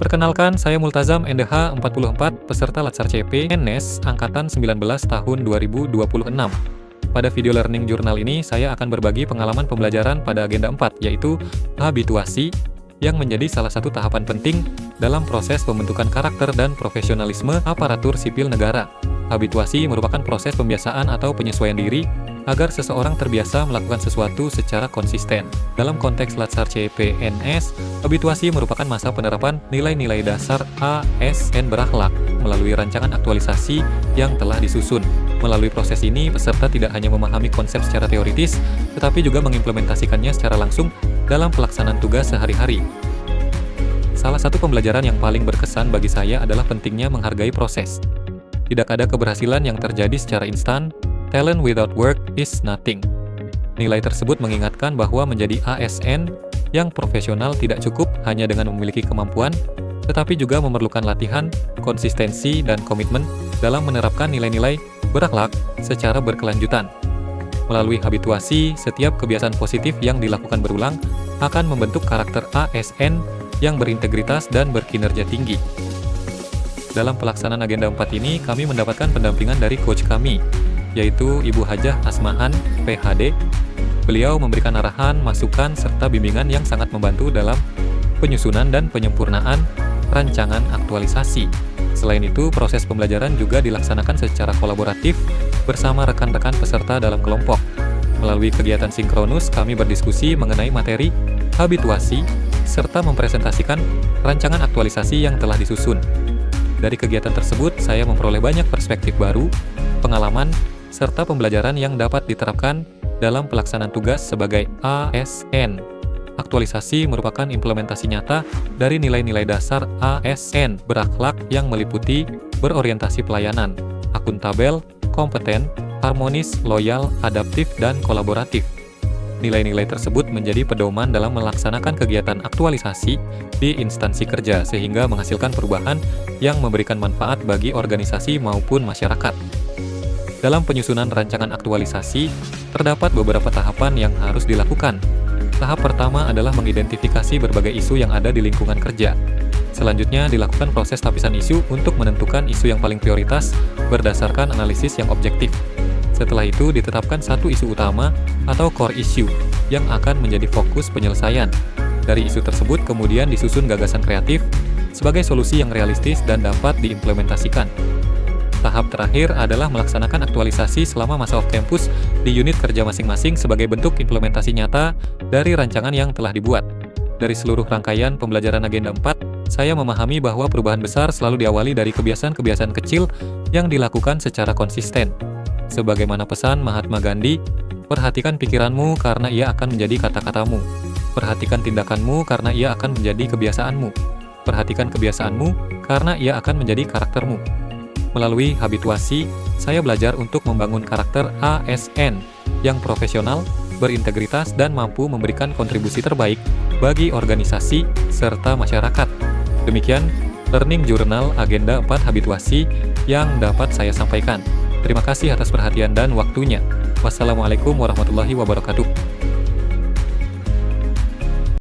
Perkenalkan, saya Multazam NDH 44, peserta Latsar CP NS Angkatan 19 tahun 2026. Pada video learning jurnal ini, saya akan berbagi pengalaman pembelajaran pada agenda 4, yaitu habituasi, yang menjadi salah satu tahapan penting dalam proses pembentukan karakter dan profesionalisme aparatur sipil negara. Habituasi merupakan proses pembiasaan atau penyesuaian diri agar seseorang terbiasa melakukan sesuatu secara konsisten. Dalam konteks Latsar CPNS, habituasi merupakan masa penerapan nilai-nilai dasar ASN berakhlak melalui rancangan aktualisasi yang telah disusun. Melalui proses ini, peserta tidak hanya memahami konsep secara teoritis, tetapi juga mengimplementasikannya secara langsung dalam pelaksanaan tugas sehari-hari. Salah satu pembelajaran yang paling berkesan bagi saya adalah pentingnya menghargai proses. Tidak ada keberhasilan yang terjadi secara instan. Talent without work is nothing. Nilai tersebut mengingatkan bahwa menjadi ASN yang profesional tidak cukup hanya dengan memiliki kemampuan, tetapi juga memerlukan latihan, konsistensi, dan komitmen dalam menerapkan nilai-nilai berakhlak secara berkelanjutan. Melalui habituasi, setiap kebiasaan positif yang dilakukan berulang akan membentuk karakter ASN yang berintegritas dan berkinerja tinggi. Dalam pelaksanaan agenda 4 ini, kami mendapatkan pendampingan dari coach kami, yaitu Ibu Hajah Asmahan, PhD. Beliau memberikan arahan, masukan, serta bimbingan yang sangat membantu dalam penyusunan dan penyempurnaan rancangan aktualisasi. Selain itu, proses pembelajaran juga dilaksanakan secara kolaboratif bersama rekan-rekan peserta dalam kelompok. Melalui kegiatan sinkronus, kami berdiskusi mengenai materi habituasi, serta mempresentasikan rancangan aktualisasi yang telah disusun. Dari kegiatan tersebut, saya memperoleh banyak perspektif baru, pengalaman, serta pembelajaran yang dapat diterapkan dalam pelaksanaan tugas sebagai ASN. Aktualisasi merupakan implementasi nyata dari nilai-nilai dasar ASN berakhlak yang meliputi berorientasi pelayanan, akuntabel, kompeten, harmonis, loyal, adaptif, dan kolaboratif. Nilai-nilai tersebut menjadi pedoman dalam melaksanakan kegiatan aktualisasi di instansi kerja sehingga menghasilkan perubahan yang memberikan manfaat bagi organisasi maupun masyarakat. Dalam penyusunan rancangan aktualisasi, terdapat beberapa tahapan yang harus dilakukan. Tahap pertama adalah mengidentifikasi berbagai isu yang ada di lingkungan kerja. Selanjutnya, dilakukan proses lapisan isu untuk menentukan isu yang paling prioritas berdasarkan analisis yang objektif. Setelah itu, ditetapkan satu isu utama atau core issue yang akan menjadi fokus penyelesaian. Dari isu tersebut, kemudian disusun gagasan kreatif sebagai solusi yang realistis dan dapat diimplementasikan. Tahap terakhir adalah melaksanakan aktualisasi selama masa off-campus di unit kerja masing-masing sebagai bentuk implementasi nyata dari rancangan yang telah dibuat. Dari seluruh rangkaian pembelajaran agenda 4, saya memahami bahwa perubahan besar selalu diawali dari kebiasaan-kebiasaan kecil yang dilakukan secara konsisten. Sebagaimana pesan Mahatma Gandhi, perhatikan pikiranmu karena ia akan menjadi kata-katamu. Perhatikan tindakanmu karena ia akan menjadi kebiasaanmu. Perhatikan kebiasaanmu karena ia akan menjadi karaktermu. Melalui habituasi, saya belajar untuk membangun karakter ASN yang profesional, berintegritas, dan mampu memberikan kontribusi terbaik bagi organisasi serta masyarakat. Demikian Learning Journal Agenda 4 Habituasi yang dapat saya sampaikan. Terima kasih atas perhatian dan waktunya. Wassalamualaikum warahmatullahi wabarakatuh.